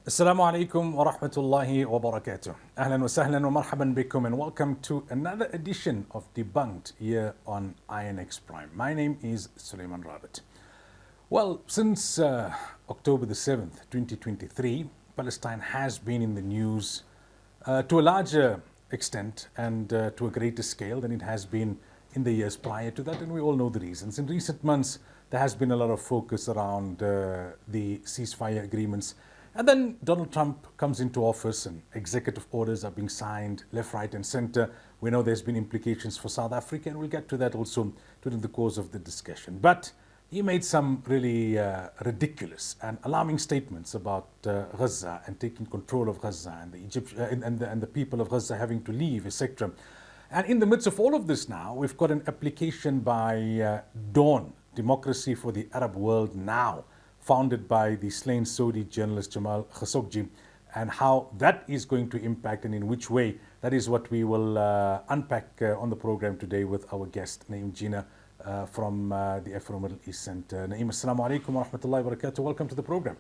Assalamu alaikum wa rahmatullahi wa barakatuh. Ahlan wa sahlan wa marhaban bikum, and welcome to another edition of Debunked here on INX Prime. My name is Sulaimaan Ravat. Well, since October the 7th, 2023, Palestine has been in the news to a larger extent and to a greater scale than it has been in the years prior to that, and we all know the reasons. In recent months, there has been a lot of focus around the ceasefire agreements. And then Donald Trump comes into office and executive orders are being signed left, right and center. We know there's been implications for South Africa, and we'll get to that also during the course of the discussion. But he made some really ridiculous and alarming statements about Gaza and taking control of Gaza and the people of Gaza having to leave, etc. And in the midst of all of this now, we've got an application by Dawn, Democracy for the Arab World Now, founded by the slain Saudi journalist Jamal Khashoggi, and how that is going to impact and in which way. That is what we will unpack on the program today with our guest, Na'eem Jeenah from the Afro Middle East Centre. Na'eem, assalamu alaikum wa rahmatullahi wa barakatuh. Welcome to the program.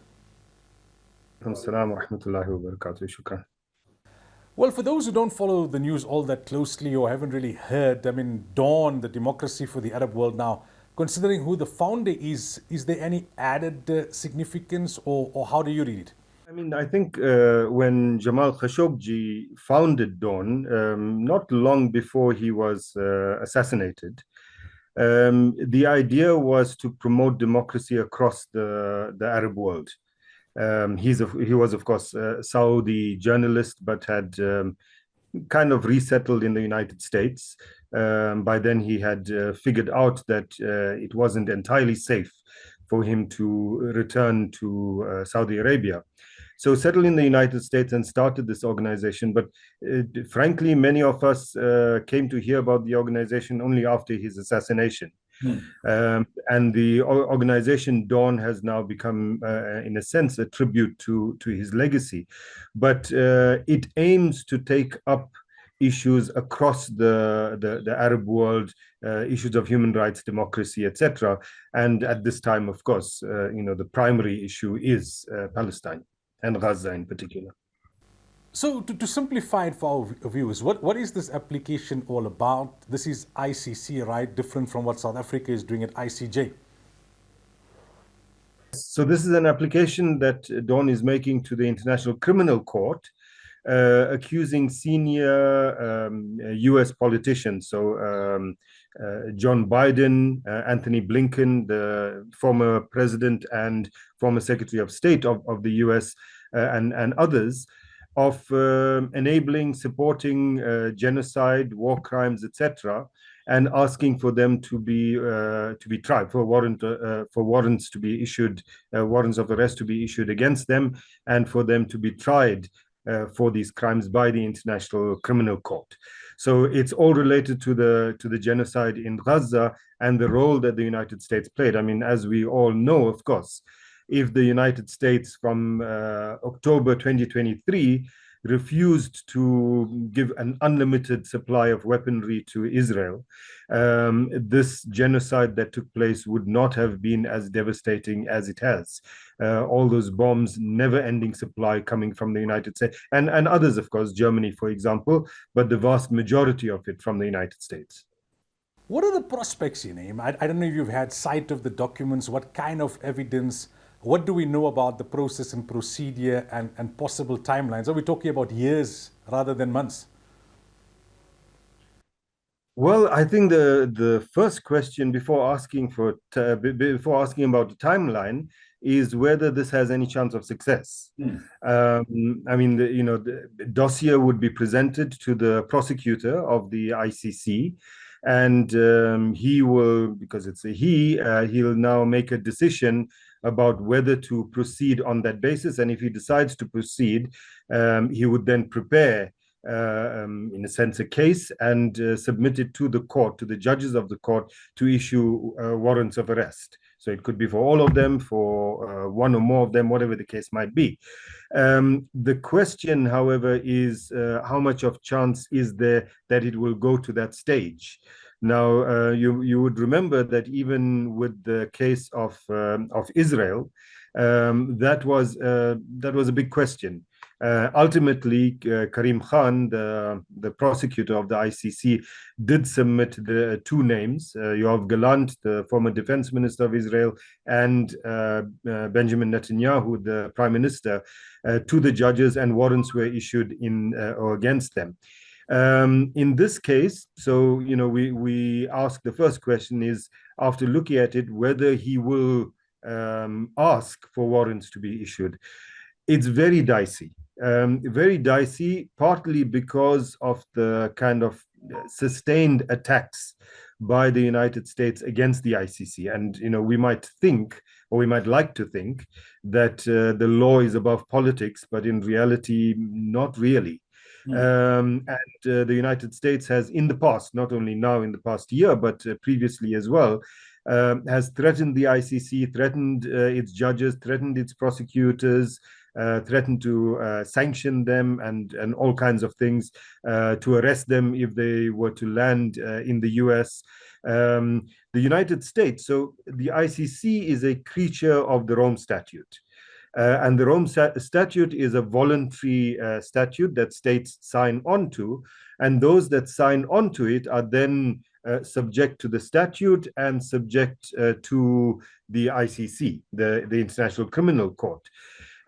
Assalamu wa rahmatullahi wa barakatuh. Shukran. Well, for those who don't follow the news all that closely or haven't really heard, Dawn, the Democracy for the Arab World Now, considering who the founder is there any added significance, or how do you read it? I think when Jamal Khashoggi founded Dawn, not long before he was assassinated, the idea was to promote democracy across the Arab world. He was, of course, a Saudi journalist, but had kind of resettled in the United States. By then he had figured out that it wasn't entirely safe for him to return to Saudi Arabia. So settled in the United States and started this organization. But frankly, many of us came to hear about the organization only after his assassination. And the organization Dawn has now become, in a sense, a tribute to his legacy. But it aims to take up issues across the Arab world, issues of human rights, democracy, etc. And at this time, of course, the primary issue is Palestine and Gaza in particular. So to simplify it for our viewers, what is this application all about? This is ICC, right? Different from what South Africa is doing at ICJ. So this is an application that Dawn is making to the International Criminal Court, accusing senior US politicians. So John Biden, Anthony Blinken, the former president and former Secretary of State of the US, and others, of enabling, supporting genocide, war crimes, etc., and asking for them to be tried, for warrants to be issued, warrants of arrest to be issued against them, and for them to be tried for these crimes by the International Criminal Court. So it's all related to the genocide in Gaza and the role that the United States played. As we all know, of course, if the United States from October 2023 refused to give an unlimited supply of weaponry to Israel, this genocide that took place would not have been as devastating as it has. All those bombs, never-ending supply coming from the United States, and others, of course, Germany, for example, but the vast majority of it from the United States. What are the prospects, Na'eem? I don't know if you've had sight of the documents. What kind of evidence? What do we know about the process and procedure and possible timelines? Are we talking about years rather than months? Well, I think the first question before asking about the timeline is whether this has any chance of success. The dossier would be presented to the prosecutor of the ICC, and he will, because it's a he'll now make a decision about whether to proceed on that basis. And if he decides to proceed, he would then prepare, in a sense, a case and submit it to the court, to the judges of the court, to issue warrants of arrest. So it could be for all of them, for one or more of them, whatever the case might be. The question, however, is how much of chance is there that it will go to that stage? Now, you would remember that even with the case of Israel, That was a big question. Ultimately, Karim Khan, the prosecutor of the ICC, did submit the two names, Yoav Gallant, the former defense minister of Israel, and Benjamin Netanyahu, the prime minister, to the judges, and warrants were issued in or against them. In this case, so we ask, the first question is, after looking at it, whether he will ask for warrants to be issued. It's very dicey. Very dicey, partly because of the kind of sustained attacks by the United States against the ICC. And, we might think, or we might like to think, that the law is above politics, but in reality, not really. And the United States has, in the past, not only now in the past year, but previously as well, has threatened the ICC, threatened its judges, threatened its prosecutors, threatened to sanction them and all kinds of things, to arrest them if they were to land in the US. The United States, so the ICC is a creature of the Rome Statute. And the Rome Statute is a voluntary statute that states sign on to, and those that sign on to it are then subject to the statute and subject to the ICC, the International Criminal Court.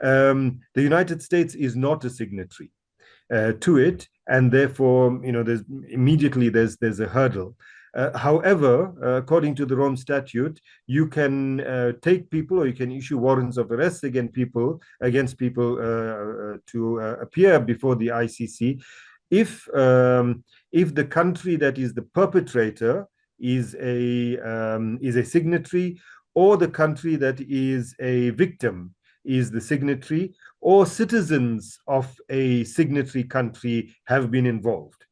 The United States is not a signatory to it, and therefore, there's a hurdle. However, according to the Rome Statute, you can take people, or you can issue warrants of arrest against people to appear before the ICC if the country that is the perpetrator is a signatory, or the country that is a victim is the signatory, or citizens of a signatory country have been involved.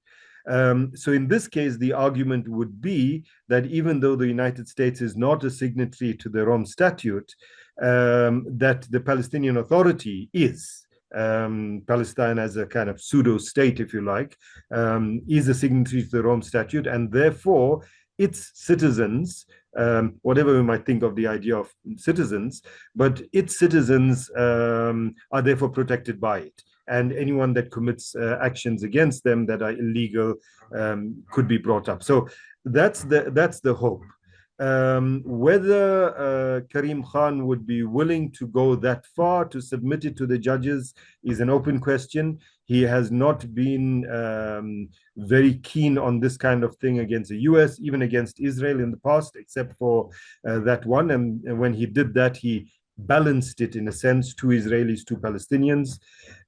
So in this case, the argument would be that even though the United States is not a signatory to the Rome Statute, that the Palestinian Authority is. Palestine as a kind of pseudo-state, if you like, is a signatory to the Rome Statute, and therefore its citizens, whatever we might think of the idea of citizens, but its citizens are therefore protected by it. And anyone that commits actions against them that are illegal could be brought up. So that's the hope. Whether Karim Khan would be willing to go that far to submit it to the judges is an open question. He has not been very keen on this kind of thing against the US, even against Israel in the past, except for that one. And when he did that, he balanced it in a sense, two Israelis, two Palestinians.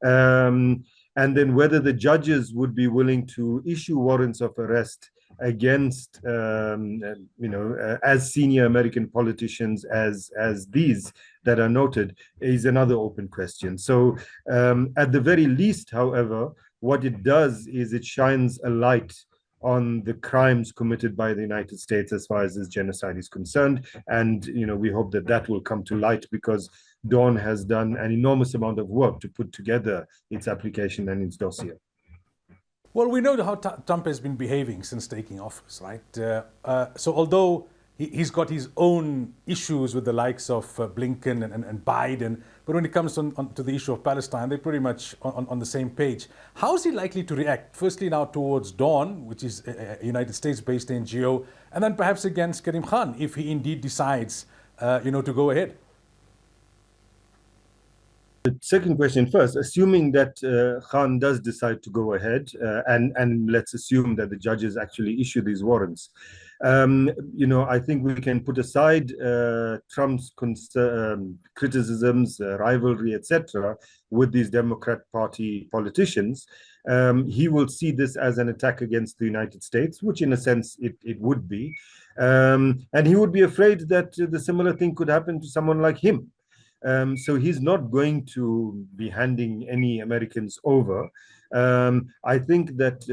And then whether the judges would be willing to issue warrants of arrest against, as senior American politicians as these that are noted is another open question. So at the very least, however, what it does is it shines a light on the crimes committed by the United States as far as this genocide is concerned. And, we hope that will come to light, because Dawn has done an enormous amount of work to put together its application and its dossier. Well, we know how Trump has been behaving since taking office, right? So although he's got his own issues with the likes of Blinken and Biden, but when it comes to the issue of Palestine, they're pretty much on the same page. How is he likely to react? Firstly, now towards Dawn, which is a United States-based NGO, and then perhaps against Karim Khan, if he indeed decides, to go ahead. The second question first, assuming that Khan does decide to go ahead, and let's assume that the judges actually issue these warrants, I think we can put aside Trump's criticisms, rivalry, etc., with these Democrat Party politicians. He will see this as an attack against the United States, which in a sense it would be. And he would be afraid that the similar thing could happen to someone like him. So he's not going to be handing any Americans over. I think that,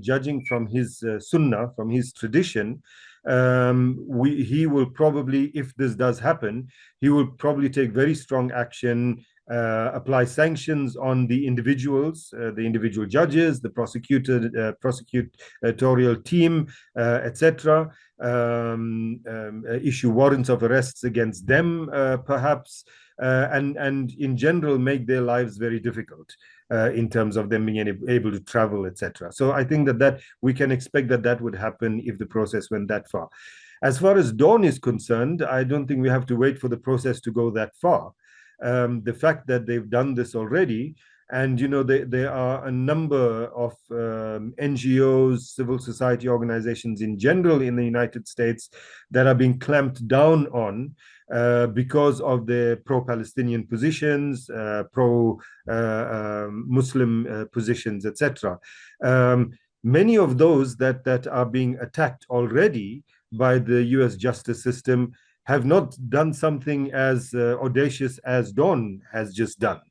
judging from his sunnah, from his tradition, he will probably, if this does happen, he will probably take very strong action apply sanctions on the individuals, the individual judges, the prosecutorial team, etc. Issue warrants of arrests against them, perhaps, and in general make their lives very difficult in terms of them being able to travel, etc. So I think that we can expect that would happen if the process went that far. As far as Dawn is concerned, I don't think we have to wait for the process to go that far. The fact that they've done this already, and there are a number of NGOs, civil society organizations in general in the United States that are being clamped down on because of their pro-Palestinian positions, pro-Muslim positions, etc. Many of those that are being attacked already by the US justice system have not done something as audacious as Dawn has just done.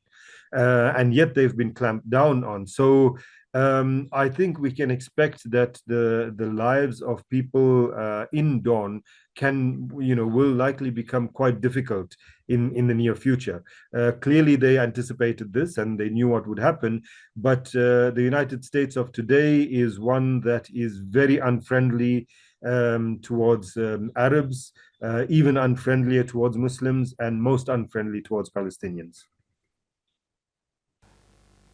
And yet they've been clamped down on. So I think we can expect that the lives of people in Dawn will likely become quite difficult in the near future. Clearly, they anticipated this and they knew what would happen. But the United States of today is one that is very unfriendly towards Arabs, even unfriendlier towards Muslims, and most unfriendly towards Palestinians.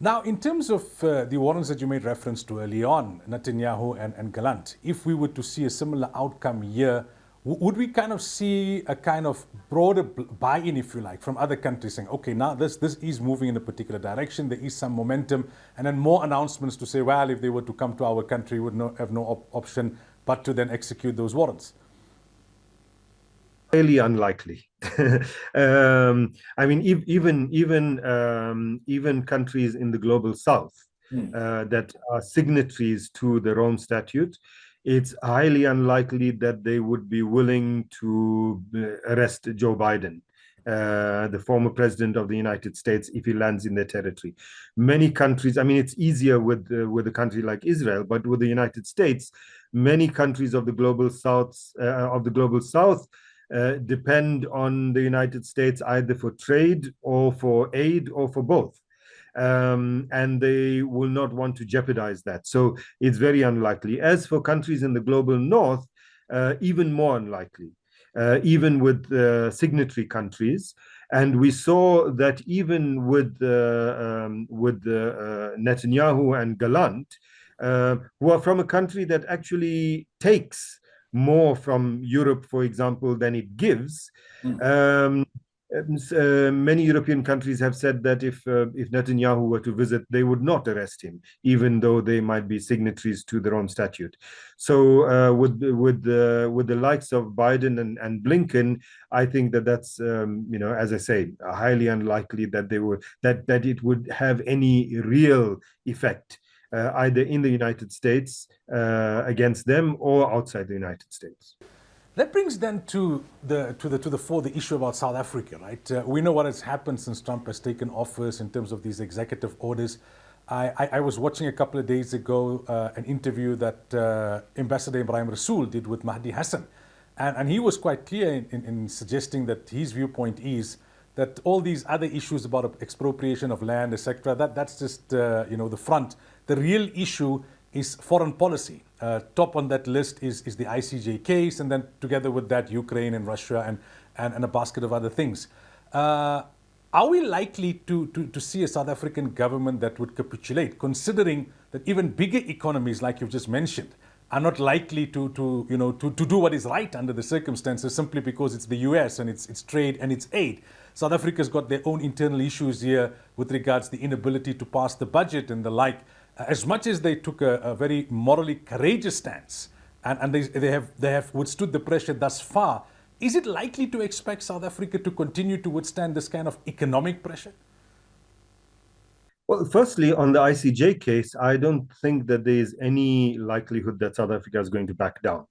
Now, in terms of the warrants that you made reference to early on, Netanyahu and Gallant, if we were to see a similar outcome here, would we kind of see a kind of broader buy-in, if you like, from other countries saying, okay, now this is moving in a particular direction, there is some momentum, and then more announcements to say, well, if they were to come to our country, we would have no option but to then execute those warrants? Highly unlikely. I mean, even countries in the global south that are signatories to the Rome Statute, it's highly unlikely that they would be willing to arrest Joe Biden, the former president of the United States, if he lands in their territory. Many countries, I mean, it's easier with a country like Israel, but with the United States, many countries of the global south depend on the United States either for trade or for aid or for both. And they will not want to jeopardize that. So it's very unlikely. As for countries in the global north, even more unlikely, even with signatory countries. And we saw that even with Netanyahu and Gallant, who are from a country that actually takes more from Europe, for example, than it gives. Many European countries have said that if Netanyahu were to visit, they would not arrest him, even though they might be signatories to the Rome Statute. So with the likes of Biden and Blinken, I think that's as I say, highly unlikely that it would have any real effect. Either in the United States against them or outside the United States. That brings then to the fore the issue about South Africa, right? We know what has happened since Trump has taken office in terms of these executive orders. I was watching a couple of days ago an interview that Ambassador Ibrahim Rasool did with Mahdi Hassan, and he was quite clear in suggesting that his viewpoint is that all these other issues about expropriation of land, etc., that's just the front. The real issue is foreign policy. Top on that list is the ICJ case, and then together with that, Ukraine and Russia and a basket of other things. Are we likely to see a South African government that would capitulate, considering that even bigger economies, like you've just mentioned, are not likely to do what is right under the circumstances simply because it's the US and it's trade and it's aid? South Africa's got their own internal issues here with regards to the inability to pass the budget and the like. As much as they took a very morally courageous stance and they have withstood the pressure thus far, is it likely to expect South Africa to continue to withstand this kind of economic pressure? Well, firstly, on the ICJ case, I don't think that there is any likelihood that South Africa is going to back down.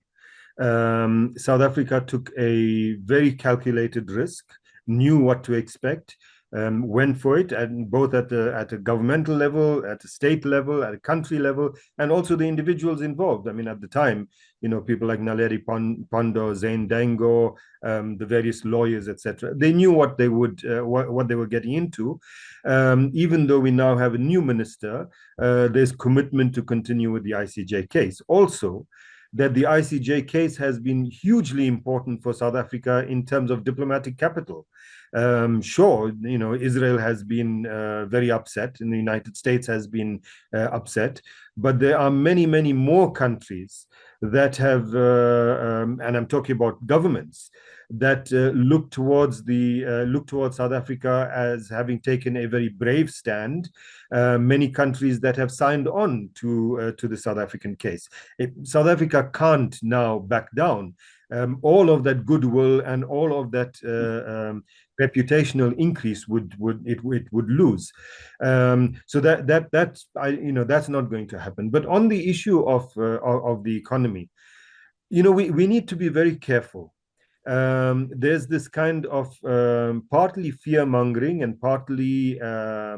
South Africa took a very calculated risk, knew what to expect, went for it, and both at a governmental level, at a state level, at a country level, and also the individuals involved. I mean, at the time, people like Naledi Pondo, Zain Dango, the various lawyers, etc. They knew what they were getting into. Even though we now have a new minister, there's commitment to continue with the ICJ case. Also, that the ICJ case has been hugely important for South Africa in terms of diplomatic capital. Sure, Israel has been very upset, and the United States has been upset, but there are many, many more countries that have, and I'm talking about governments, that look towards South Africa as having taken a very brave stand. Many countries that have signed on to the South African case. South Africa can't now back down. All of that goodwill and all of that reputational increase would lose. So that's not going to happen. But on the issue of the economy, we need to be very careful. There's this kind of partly fear-mongering and partly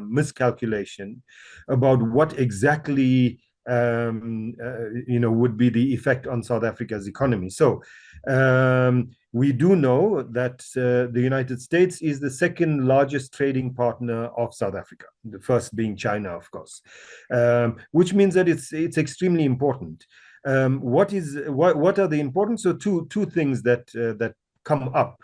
miscalculation about what exactly would be the effect on South Africa's economy. So we do know that the United States is the second largest trading partner of South Africa, the first being China, of course, which means that it's extremely important. What are the important? So two things that come up.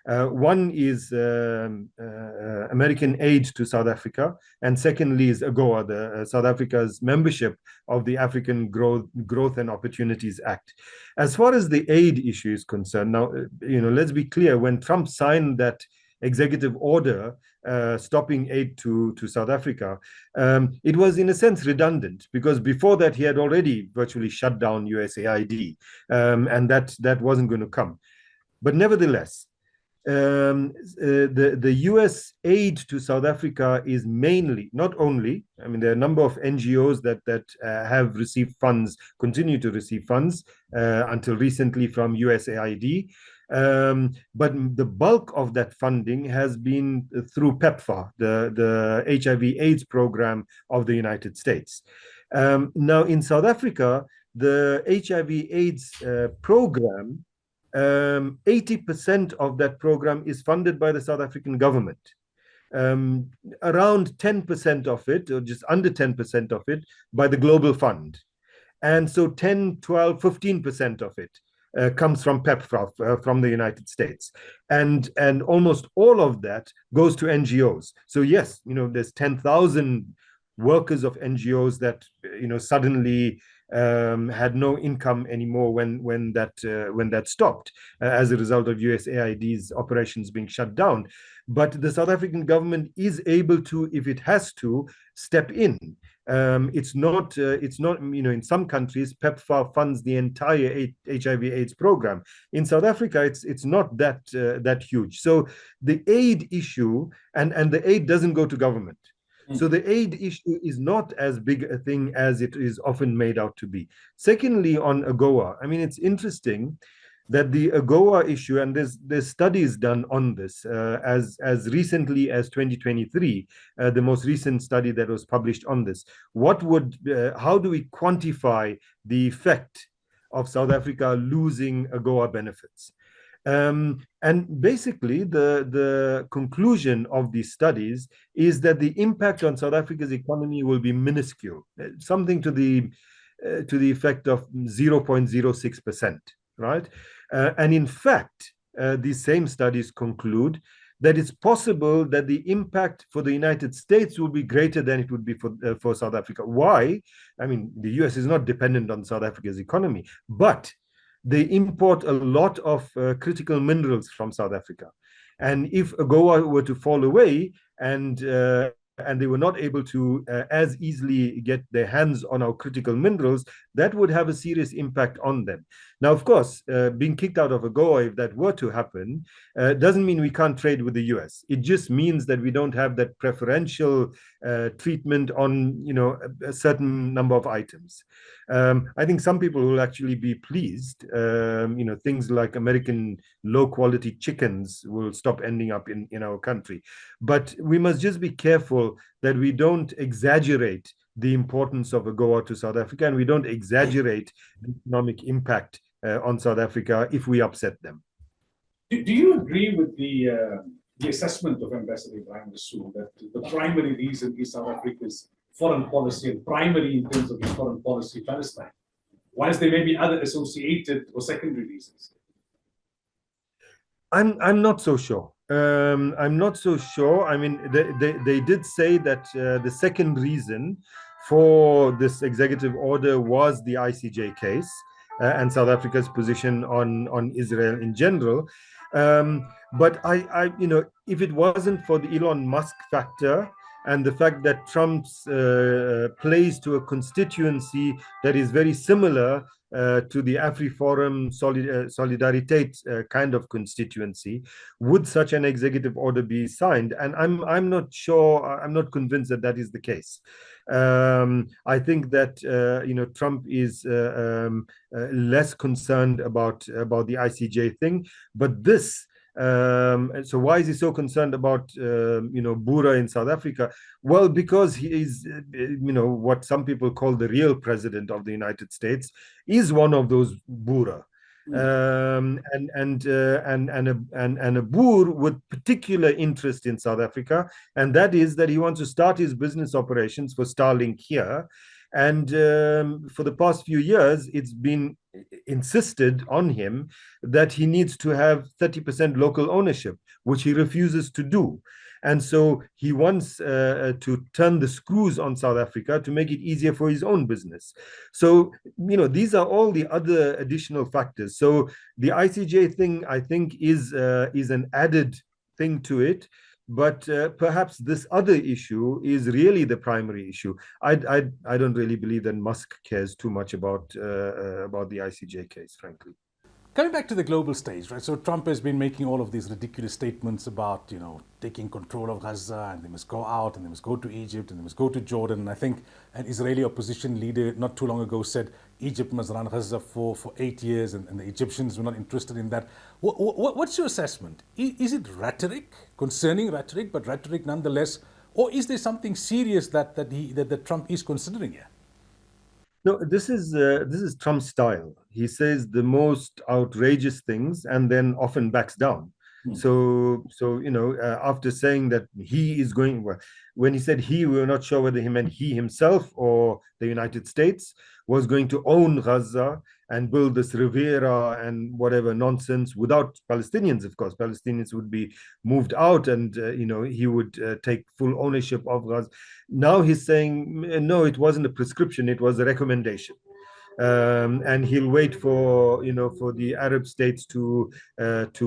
One is American aid to South Africa, and secondly is AGOA, South Africa's membership of the African Growth and Opportunities Act. As far as the aid issue is concerned, now let's be clear. When Trump signed that executive order stopping aid to South Africa, it was in a sense redundant, because before that he had already virtually shut down USAID, and that wasn't going to come. But nevertheless, the US aid to South Africa is mainly, not only, there are a number of NGOs that have received funds, continue to receive funds until recently from USAID. But the bulk of that funding has been through PEPFAR, the HIV/AIDS program of the United States. Now, in South Africa, the HIV/AIDS program, 80% of that program is funded by the South African government. Around 10% of it, or just under 10% of it, by the Global Fund. And so 10, 12, 15% of it comes from PEPFAR, from the United States. And almost all of that goes to NGOs. So yes, there's 10,000 workers of NGOs that suddenly had no income anymore when that stopped as a result of USAID's operations being shut down. But the South African government is able to, if it has to, step in. It's not in some countries PEPFAR funds the entire HIV/AIDS program. In South Africa, it's not that huge. So the aid issue, and the aid doesn't go to government. So the aid issue is not as big a thing as it is often made out to be. Secondly, on AGOA, it's interesting that the AGOA issue, and there's studies done on this as recently as 2023, the most recent study that was published on this. How do we quantify the effect of South Africa losing AGOA benefits? And basically, the conclusion of these studies is that the impact on South Africa's economy will be minuscule, something to the effect of 0.06%, right? And in fact, these same studies conclude that it's possible that the impact for the United States will be greater than it would be for South Africa. Why? The US is not dependent on South Africa's economy, but they import a lot of critical minerals from South Africa. And if AGOA were to fall away and they were not able to as easily get their hands on our critical minerals, that would have a serious impact on them. Now, of course, being kicked out of AGOA, if that were to happen, doesn't mean we can't trade with the US. It just means that we don't have that preferential treatment on a certain number of items. I think some people will actually be pleased. Things like American low-quality chickens will stop ending up in our country. But we must just be careful that we don't exaggerate the importance of AGOA to South Africa, and we don't exaggerate the economic impact on South Africa if we upset them. Do you agree with the assessment of Ambassador Ibrahim Rasool that the primary reason is South Africa's foreign policy, and primary in terms of its foreign policy, Palestine, whilst there may be other associated or secondary reasons? I'm not so sure. I'm not so sure. I mean, they did say that the second reason for this executive order was the ICJ case and South Africa's position on Israel in general. But if it wasn't for the Elon Musk factor and the fact that Trump's plays to a constituency that is very similar to the AfriForum Solidarity kind of constituency, would such an executive order be signed? And I'm not sure. I'm not convinced that that is the case. I think that Trump is less concerned about the ICJ thing, but this. So why is he so concerned about Boera in South Africa? Well, because he is what some people call the real president of the United States is one of those Boera. And a Boer with particular interest in South Africa, and that is that he wants to start his business operations for Starlink here. And for the past few years, it's been insisted on him that he needs to have 30% local ownership, which he refuses to do. And so he wants to turn the screws on South Africa to make it easier for his own business. So, these are all the other additional factors. So the ICJ thing, I think, is an added thing to it. But perhaps this other issue is really the primary issue. I don't really believe that Musk cares too much about the ICJ case, frankly. Coming back to the global stage, right? So Trump has been making all of these ridiculous statements about, taking control of Gaza, and they must go out, and they must go to Egypt, and they must go to Jordan. And I think an Israeli opposition leader not too long ago said Egypt must run Gaza for 8 years, and the Egyptians were not interested in that. What's your assessment? Is it rhetoric, concerning rhetoric, but rhetoric nonetheless, or is there something serious that Trump is considering here? No, this is Trump's style. He says the most outrageous things and then often backs down. So after saying that he is going, when he said he, we were not sure whether he meant he himself or the United States was going to own Gaza and build this Riviera and whatever nonsense without Palestinians. Of course, Palestinians would be moved out, and he would take full ownership of Gaza. Now he's saying no, it wasn't a prescription; it was a recommendation. And he'll wait for the Arab states to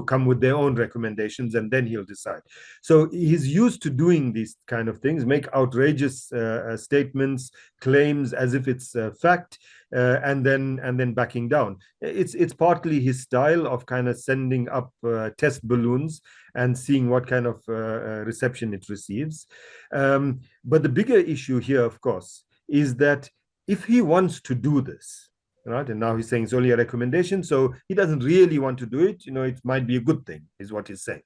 come with their own recommendations, and then he'll decide. So he's used to doing these kind of things, make outrageous statements, claims as if it's fact, and then backing down. It's partly his style of kind of sending up test balloons and seeing what kind of reception it receives. But the bigger issue here, of course, is that if he wants to do this, right, and now he's saying it's only a recommendation, so he doesn't really want to do it, it might be a good thing, is what he's saying.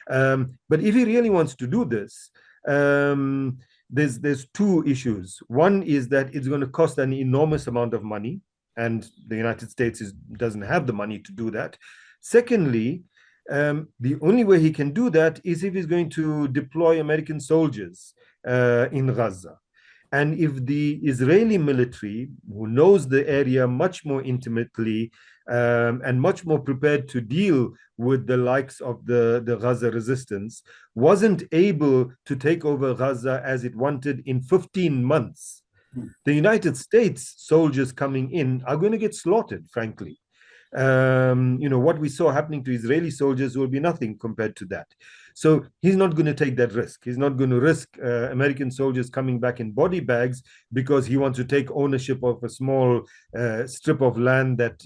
But if he really wants to do this, there's two issues. One is that it's going to cost an enormous amount of money, and the United States doesn't have the money to do that. Secondly, the only way he can do that is if he's going to deploy American soldiers in Gaza. And if the Israeli military, who knows the area much more intimately and much more prepared to deal with the likes of the Gaza resistance, wasn't able to take over Gaza as it wanted in 15 months, the United States soldiers coming in are going to get slaughtered, frankly. What we saw happening to Israeli soldiers will be nothing compared to that. So he's not going to take that risk. He's not going to risk American soldiers coming back in body bags because he wants to take ownership of a small strip of land that,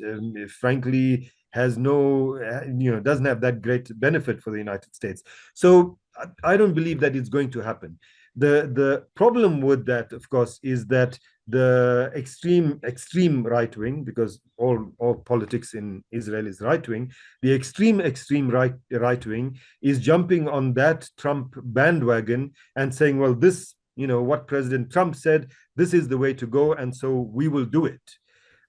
frankly, has doesn't have that great benefit for the United States. So I don't believe that it's going to happen. The problem with that, of course, is that the extreme right wing, because all politics in Israel is right wing, the extreme right wing is jumping on that Trump bandwagon and saying, well, this, what President Trump said, this is the way to go, and so we will do it.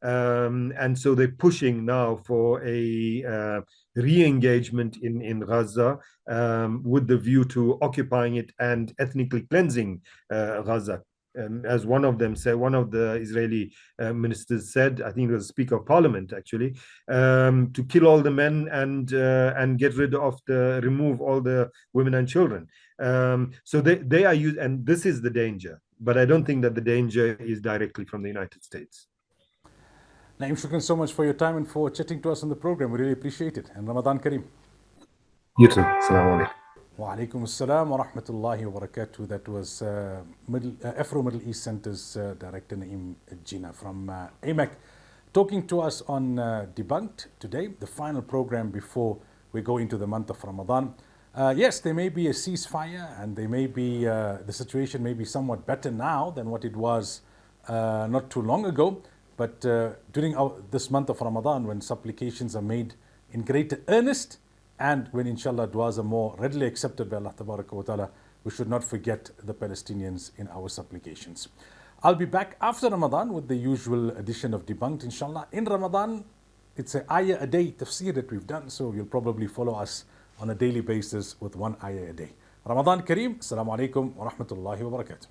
And so they're pushing now for a re-engagement in Gaza, with the view to occupying it and ethnically cleansing Gaza. As one of them said, one of the Israeli ministers said, I think it was Speaker of Parliament actually, to kill all the men and get rid of remove all the women and children. So they are used, and this is the danger. But I don't think that the danger is directly from the United States. Na'eem, shukran so much for your time and for chatting to us on the program. We really appreciate it. And Ramadan Kareem. You too. Assalamu alaikum. Wa alaikum assalam wa rahmatullahi wa barakatuh. That was Afro Middle East Centre's Director Na'eem Jeenah from AMEC, talking to us on Debunked today, the final program before we go into the month of Ramadan. Yes, there may be a ceasefire, and there may be the situation may be somewhat better now than what it was not too long ago. But during this month of Ramadan, when supplications are made in greater earnest, and when inshallah du'as are more readily accepted by Allah Tabaraka wa Ta'ala, we should not forget the Palestinians in our supplications. I'll be back after Ramadan with the usual edition of Debunked, inshallah. In Ramadan, it's an ayah a day tafsir that we've done, so you'll probably follow us on a daily basis with one ayah a day. Ramadan Kareem, Assalamu alaikum wa rahmatullahi wa barakatuh.